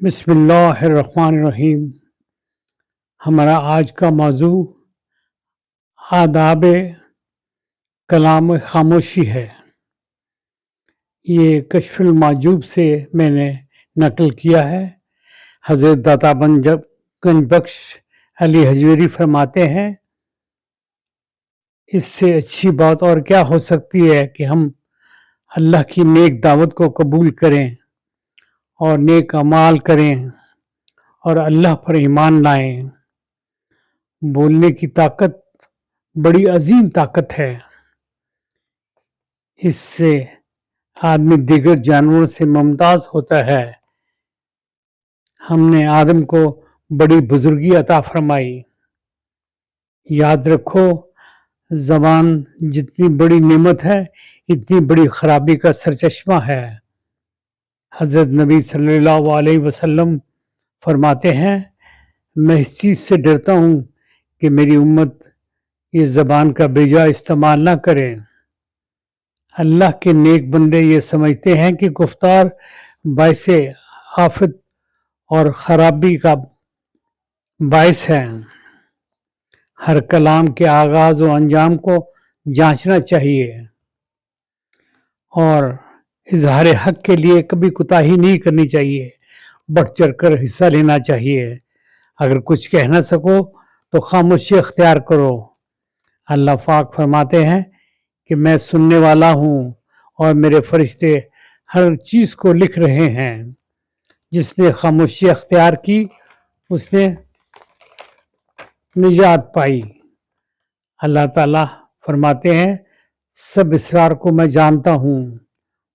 بسم اللہ الرحمن الرحیم۔ ہمارا آج کا موضوع آداب کلام خاموشی ہے۔ یہ کشف المعجوب سے میں نے نقل کیا ہے۔ حضرت داتا گنج بخش علی حجویری فرماتے ہیں، اس سے اچھی بات اور کیا ہو سکتی ہے کہ ہم اللہ کی نیک دعوت کو قبول کریں اور نیک اعمال کریں اور اللہ پر ایمان لائیں۔ بولنے کی طاقت بڑی عظیم طاقت ہے۔ اس سے آدمی دیگر جانوروں سے ممتاز ہوتا ہے۔ ہم نے آدم کو بڑی بزرگی عطا فرمائی۔ یاد رکھو، زبان جتنی بڑی نعمت ہے اتنی بڑی خرابی کا سرچشمہ ہے۔ حضرت نبی صلی اللہ علیہ وسلم فرماتے ہیں، میں اس چیز سے ڈرتا ہوں کہ میری امت یہ زبان کا بیجا استعمال نہ کرے۔ اللہ کے نیک بندے یہ سمجھتے ہیں کہ گفتار باعث آفت اور خرابی کا باعث ہے۔ ہر کلام کے آغاز و انجام کو جانچنا چاہیے اور اظہار حق کے لیے کبھی کوتاہی نہیں کرنی چاہیے، بڑھ چڑھ کر حصہ لینا چاہیے۔ اگر کچھ کہہ نہ سکو تو خاموشی اختیار کرو۔ اللہ پاک فرماتے ہیں کہ میں سننے والا ہوں اور میرے فرشتے ہر چیز کو لکھ رہے ہیں۔ جس نے خاموشی اختیار کی اس نے نجات پائی۔ اللہ تعالیٰ فرماتے ہیں، سب اسرار کو میں جانتا ہوں۔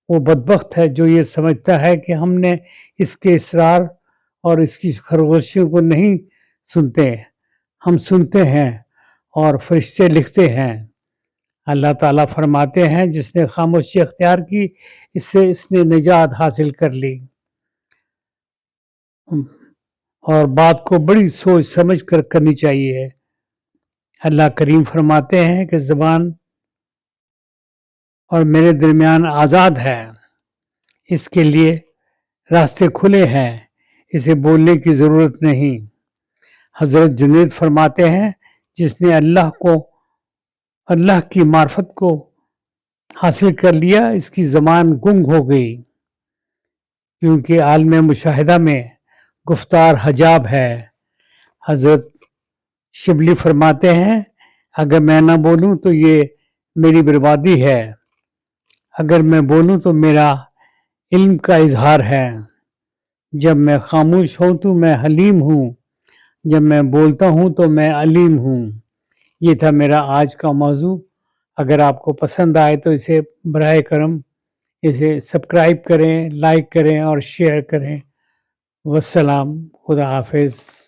وہ بدبخت ہے جو یہ سمجھتا ہے کہ ہم نے اس کے اسرار اور اس کی خاموشیوں کو نہیں سنتے۔ ہم سنتے ہیں اور فرشتے لکھتے ہیں۔ اللہ تعالیٰ فرماتے ہیں، جس نے خاموشی اختیار کی اس نے نجات حاصل کر لی۔ اور بات کو بڑی سوچ سمجھ کر کرنی چاہیے۔ اللہ کریم فرماتے ہیں کہ زبان اور میرے درمیان آزاد ہے، اس کے لیے راستے کھلے ہیں، اسے بولنے کی ضرورت نہیں۔ حضرت جنید فرماتے ہیں، جس نے اللہ کی معرفت کو حاصل کر لیا اس کی زبان گنگ ہو گئی، کیونکہ عالم مشاہدہ میں گفتار حجاب ہے۔ حضرت شبلی فرماتے ہیں، اگر میں نہ بولوں تو یہ میری بربادی ہے، اگر میں بولوں تو میرا علم کا اظہار ہے۔ جب میں خاموش ہوں تو میں حلیم ہوں، جب میں بولتا ہوں تو میں علیم ہوں۔ یہ تھا میرا آج کا موضوع۔ اگر آپ کو پسند آئے تو اسے براہ کرم اسے سبسکرائب کریں، لائک کریں اور شیئر کریں۔ والسلام، خدا حافظ۔